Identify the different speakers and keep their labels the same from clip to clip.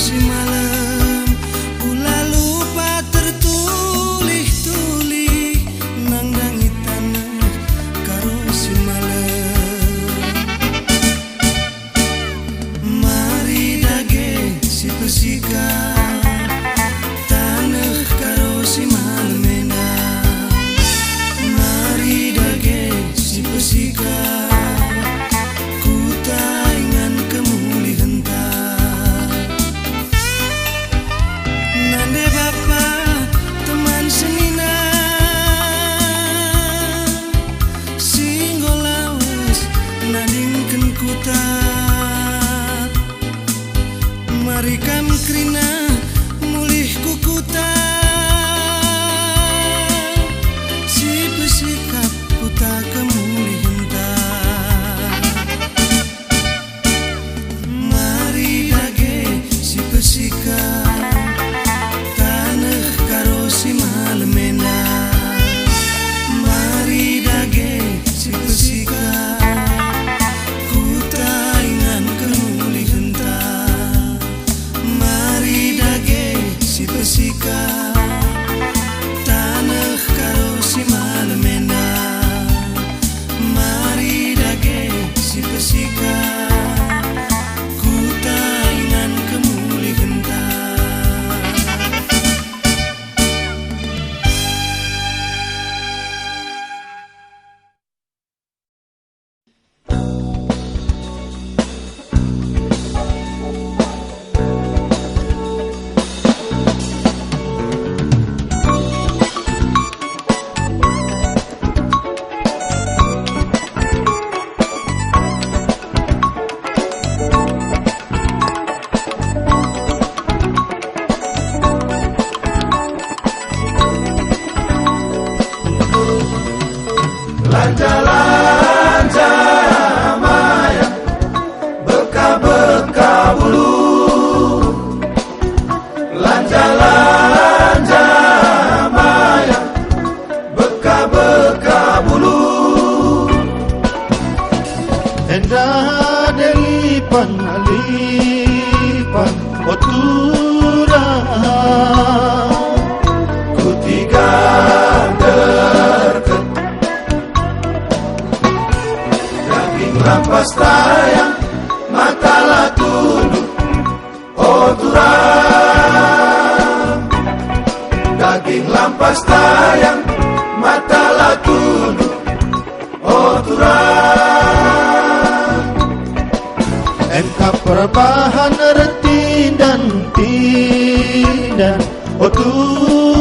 Speaker 1: si malam ulah lupa tertulih-tulih nangdangi tanah karo si malam. Mari dage si pesika tanah karo si malam enak. Mari dage si pesika marikan krina mulih kukuta si pesikap kuta kemulih henta. Mari dage si pesikap tanah karo si malam enak. Mari dage si pesikap kuta ingan kemulih henta. Si pesika tanah karo si malam enak. Mari dage si pesika kuta ingan kemulih henta.
Speaker 2: Lanja-lanja maya beka-beka bulu. Lanja-lanja maya beka-beka bulu. Endah delipan-lipan oturang kutiga derket lampas tayang mata lah tunduk oh turang. Daging lampas tayang mata lah tunduk oh turang. Engkau perbahan reti dan tindan oh turang.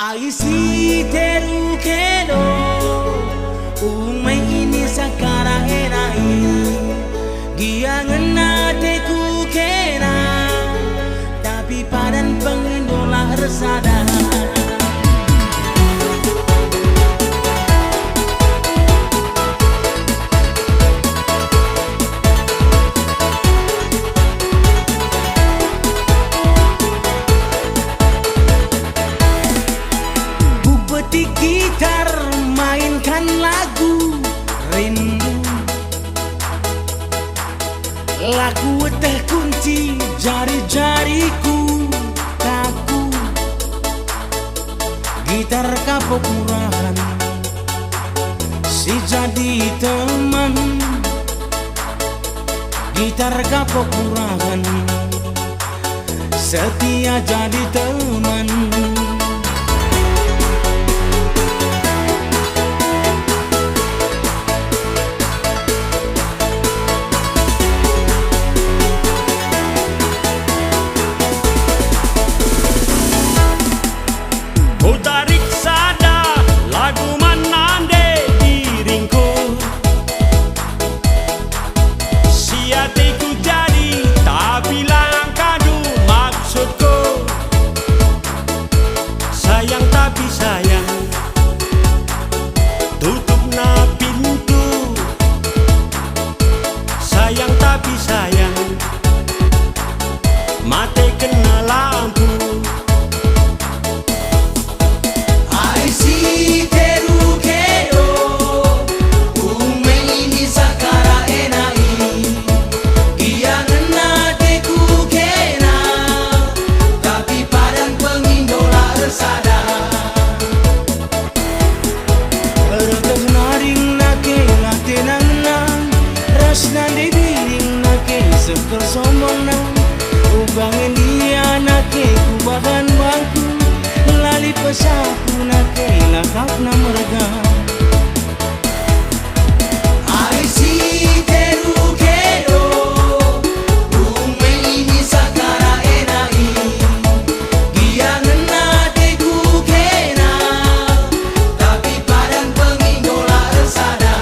Speaker 1: Aisi teru kelo umai ini sakara erai dia ngena teku kena tapi padan pengindola resada gitar mainkan lagu rindu, lagu terkunci jari-jariku kaku, gitar kapok murahan si jadi teman, gitar kapok murahan setia jadi teman.
Speaker 3: Tarik sada lagu manande diringku siatiku jadi tak bilang kadu maksudku sayang tapi sayang tutup na pintu sayang tapi sayang mati kena lampu.
Speaker 1: Sombong na ubangin dia nake kubahan bangku lali pesaku nake lakap na merga Aisi teru kedo ume ini sakara enai dia ngena teku kena tapi padan pengindola resada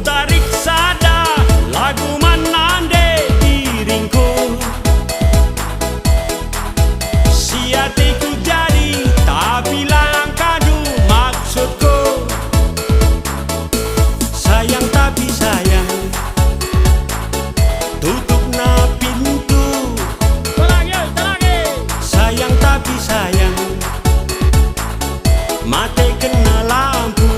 Speaker 3: Tarik sada lagu manande diringku siatiku jadi tak bilang kadu maksudku sayang tapi sayang tutup na pintu sayang tapi sayang mati kena lampu.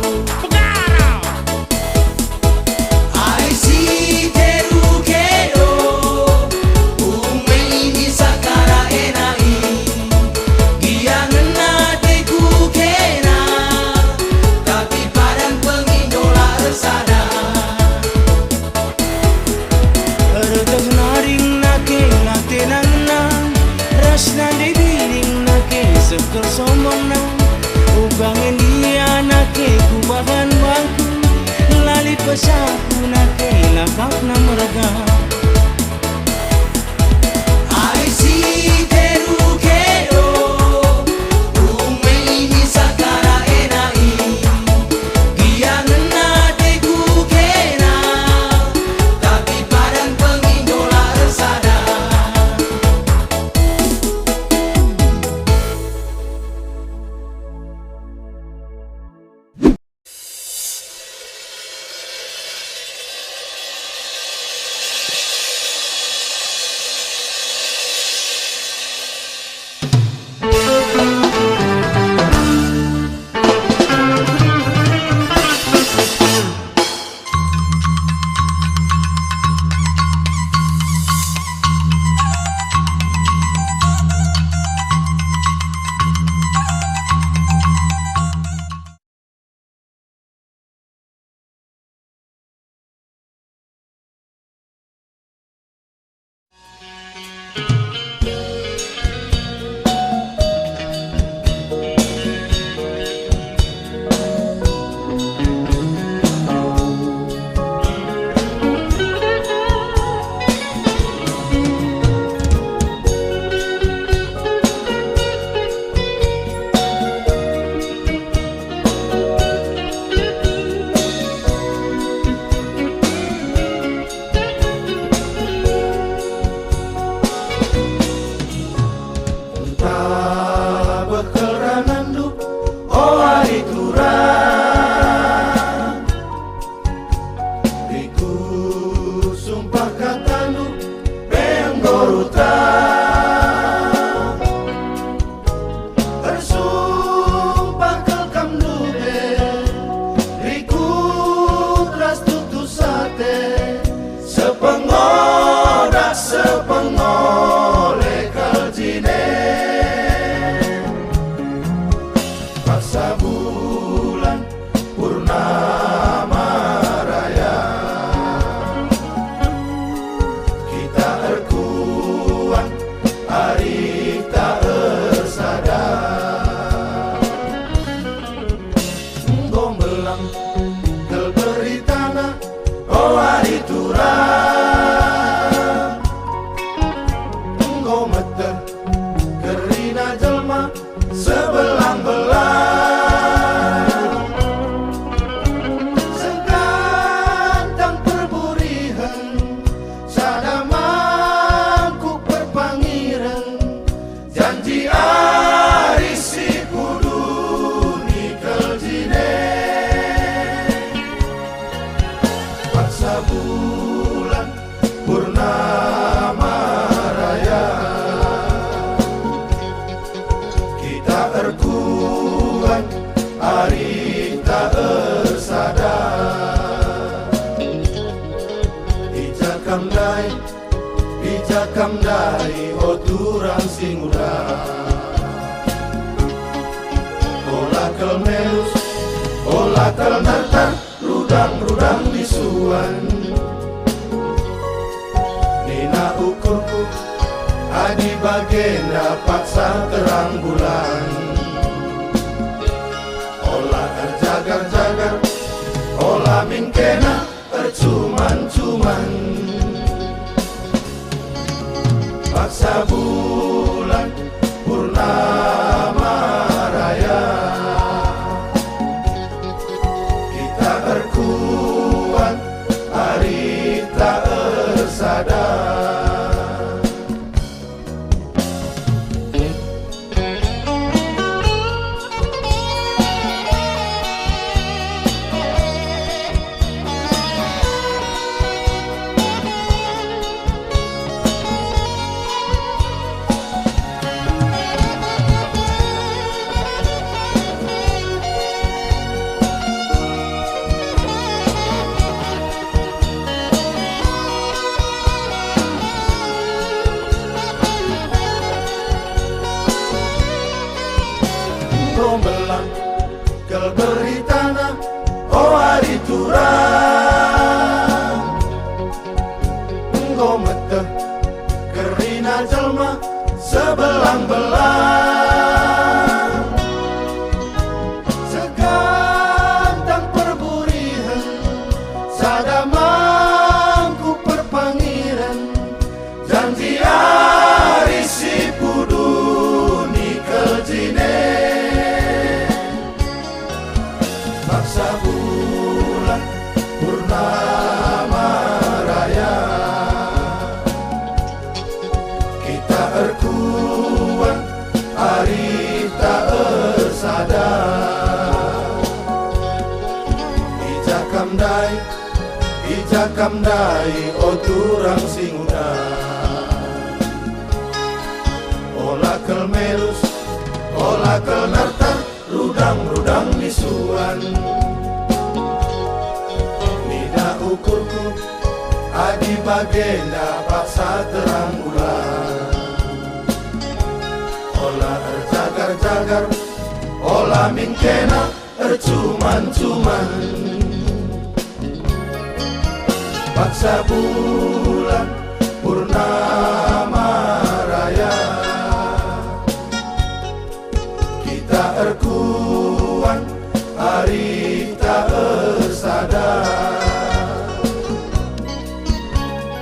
Speaker 1: Sombong na ubangin dia nake kubahan bangku lali pesaku nake lakap na merga Aisi teru kedo ume ini sakara enai dia ngena teku kena tapi padan pengindola resada
Speaker 2: Ijakam dai o turang sing udah olah kel melus olah kel nartar rudang-rudang bisuan nina ukurku adi bagenda paksa terang bulan olah terjagar-jagar olah mingkena tercuman-cuman paksa bulan purnama raya kita berkuat hari tak sadar rombelang kel beritana oh hari turang ngomete kerina jelma sebelang-belang segantang perburihan sadamangku perpangiran janji hari si pudu nikel jine paksa bulan purnama raya kita erkuat hari tak sadar ijakam dai o turang sing udah olah kel melus olah kel nartar rudang-rudang bisuan nina ukurku adi bagenda paksa terang bulan olah terjagar-jagar olah mingkena tercuman-cuman paksa bulan purnama raya kita erkuat hari tak sadar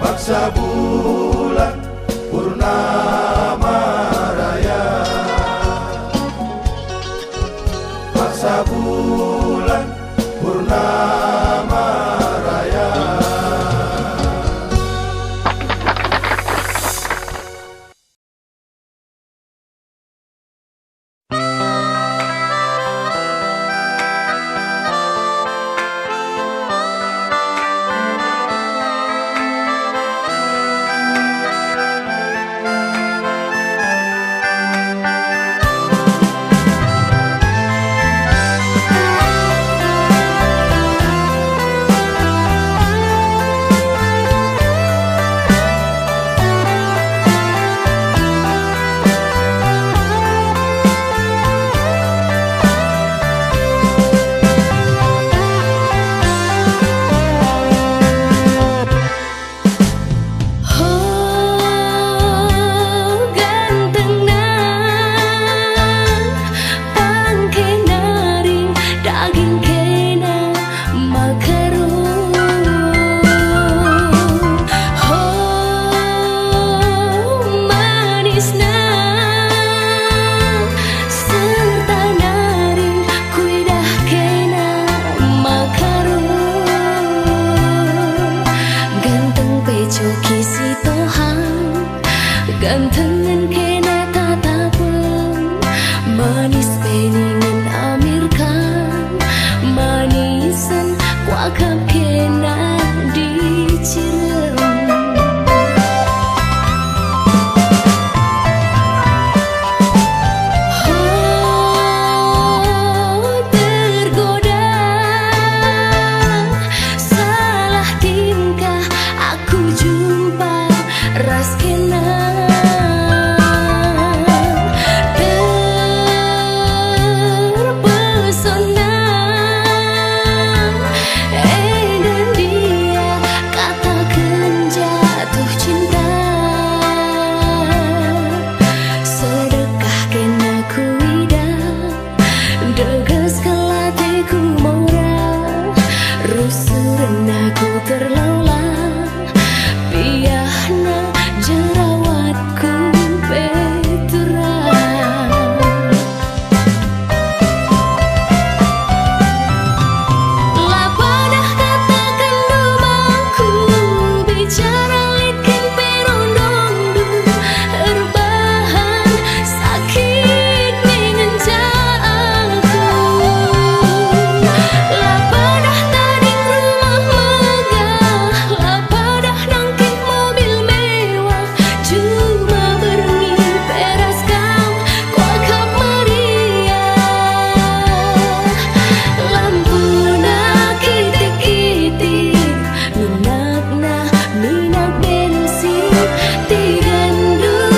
Speaker 2: paksa bulan purnama raya paksa bulan purnama raya.
Speaker 4: Gantengan kena tatapan manis peningan Amerikan manisan kuakap kena dicirem tergoda salah tingkah aku jumpa raskin Minak bensin, tigandu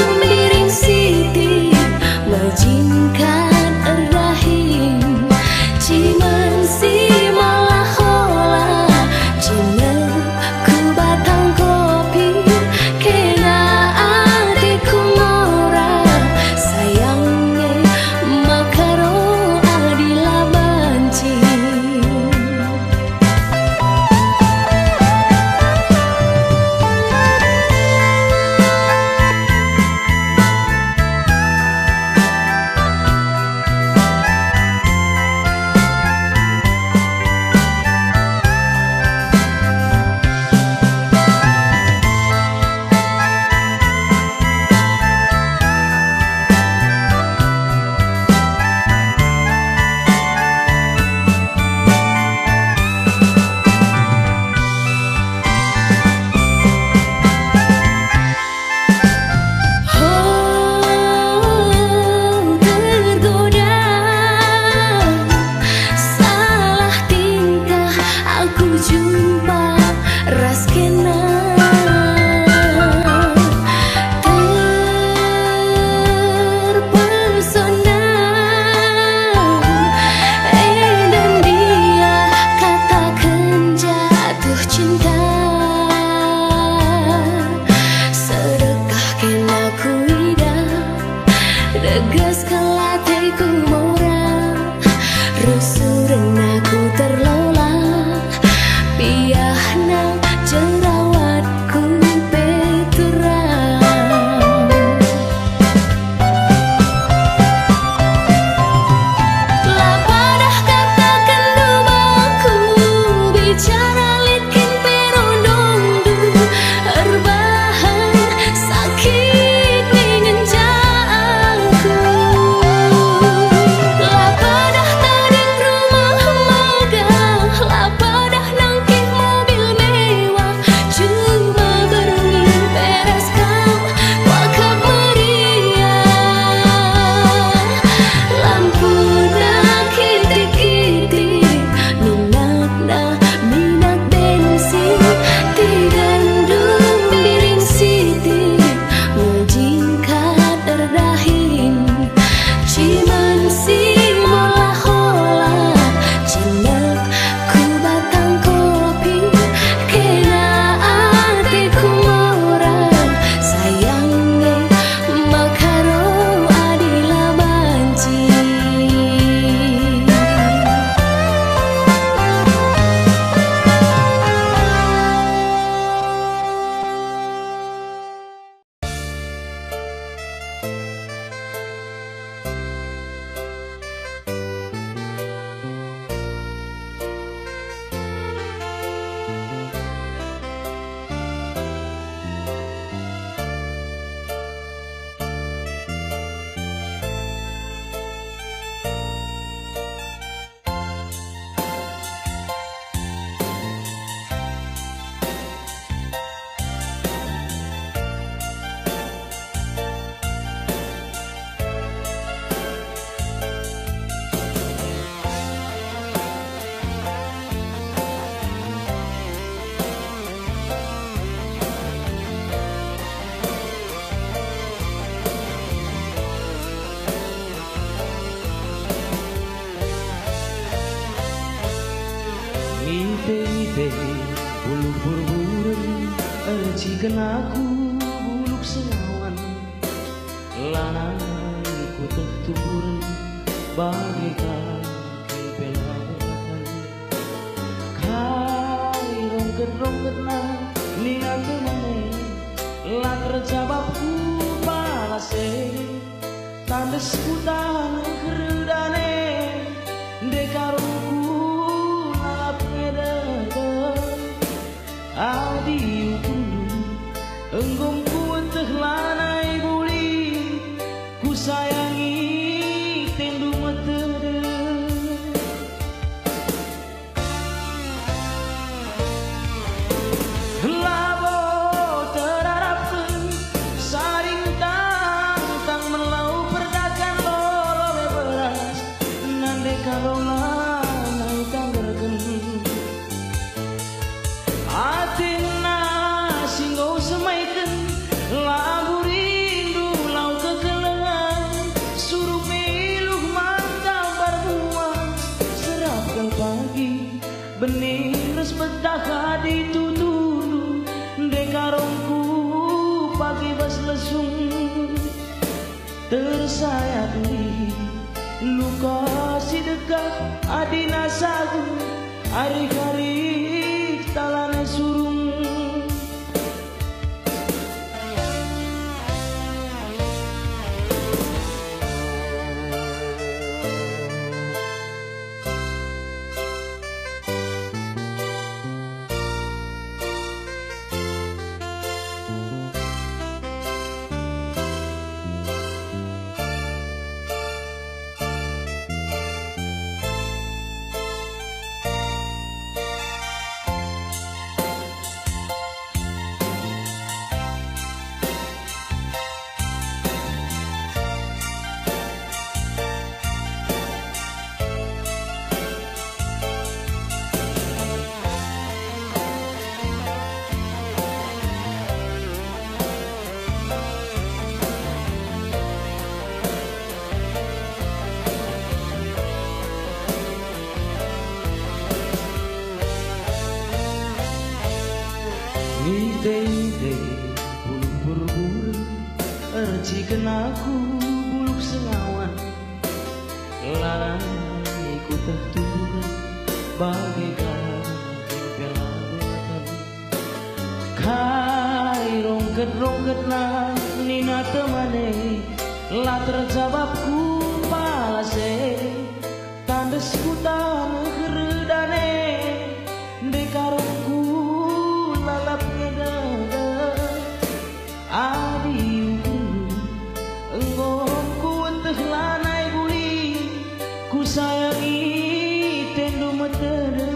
Speaker 1: teh buluk burburan erjikeun aku buluk sengawan lanai ku teh tuburan bagaikan pelabuhan kai rongket-rongketna nina teu maneh lat terjawabku palase tandes kutan keredane dekarungku lalap ngedeger adi ukulu enggomku enteh lanai buli ku sayangi tendu metede labo terarapkeun saring tang melau perdakan lolo beberas nande karola nai tanggerkeun atina singgo semaikeun lagu rindu lau kekelengan suruh miluh mantap berbuah serapkan pagi bening res betah di tutulu dekarongku pagi bas lesung tersayat luka si dekat adina sagu hari-hari talane surung Ide-ide buluk burburan erjikeun aku buluk sengawan lanai ku teh tuburan bagaikan pelabuhan kai rongket-rongketna nina teu maneh lat terjawabku palase tandes kutan keredane dekarungku lalap ngedeger adi ukulu enggomku enteh lanai buli ku sayangi tendu metede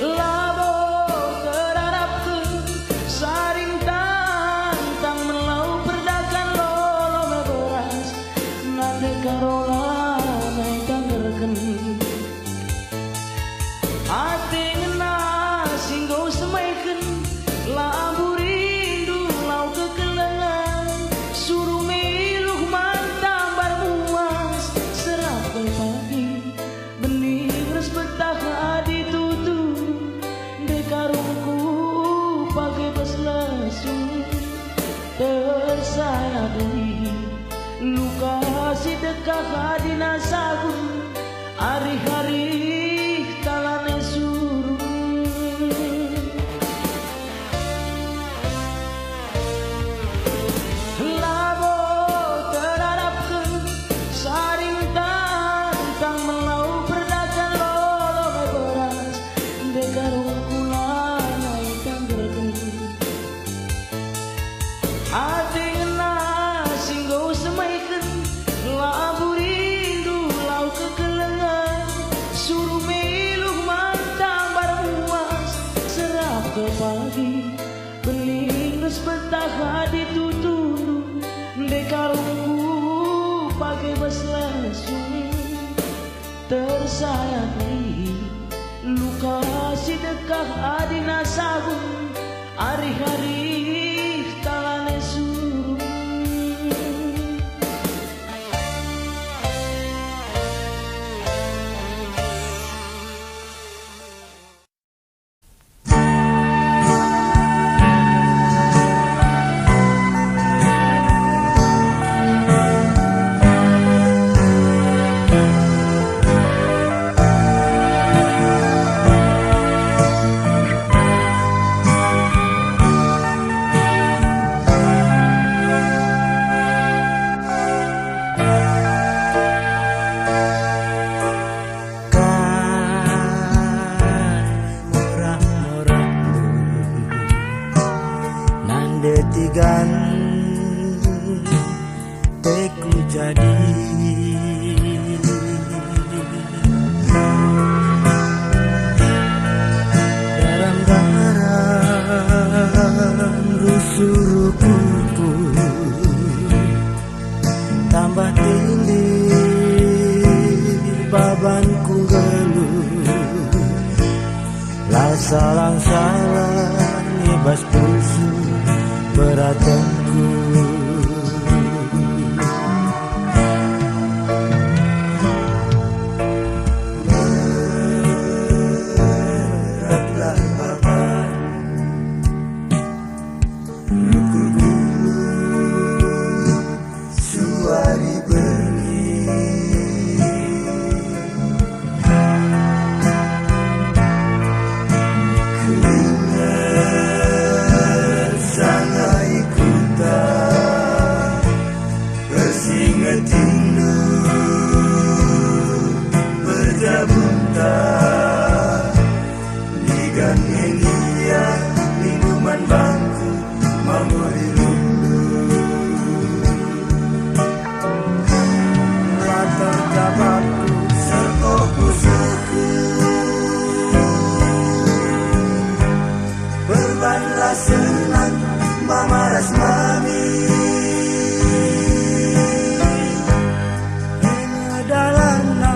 Speaker 1: labo terarapkeun saring tang melau perdakan lolo beberas nande karola nai tanggerkeun ateuna singgo semaikeun labu rindu lau kekelengan suruh miluh mantap bermuas serapkan pagi bening res betah di tutu dekarungku pagi bas lesung tersayat luka si dekah adina sagu hari-hari talane surung labo terarapkeun saring tang melau perdakan lolo beberas dekarungku lanai tanggerkeun ateuna singgo semaikeun labu rindu lau kekelengan suruh miluh mantap bermuas serap ke pagi bening res betah di tutulu dekarungku pagi bas lesung tersayat luka si dekah adina sagu hari-hari talane surung
Speaker 3: betigan teku jadi garam-garam rusuk kuku tambah tinggi babanku geluh salang-salang ibas pusu beratanku beratlah baban lukuku suari bengi berbanlah senang mamaras mami dalana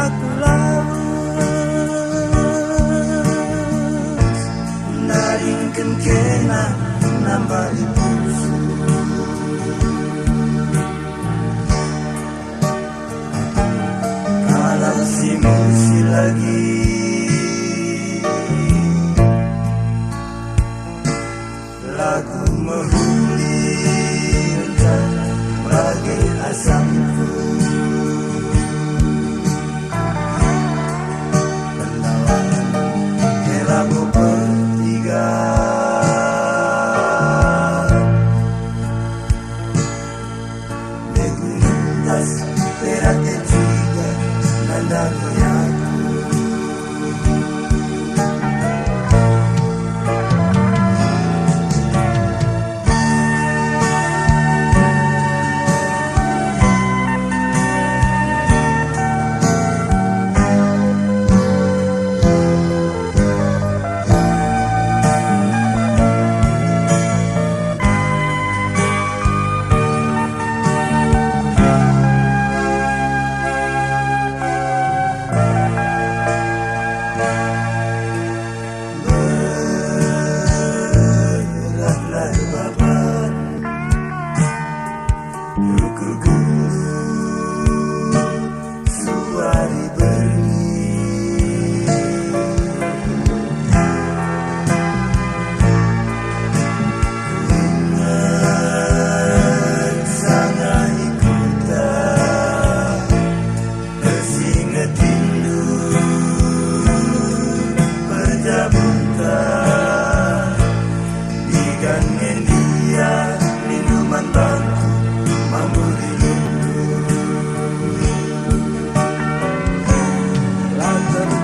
Speaker 3: aku lawas naringkan kena nambah pusu kalau si musi lagi lagu menghuli bagai asamku menawan kelabu bertiga meguntas perak ketiga nandang goyangku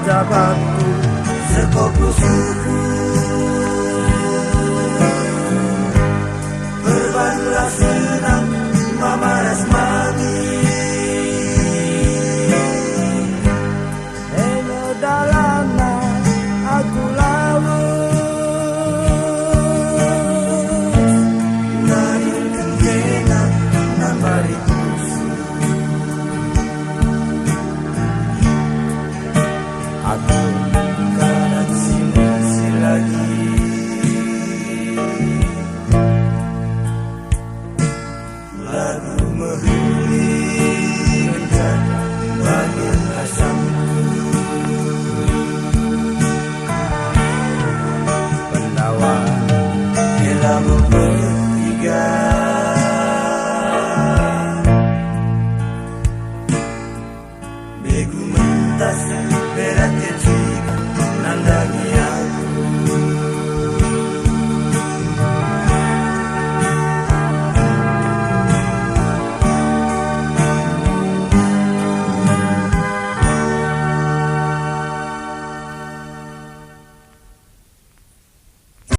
Speaker 3: Jabatku sekoku suku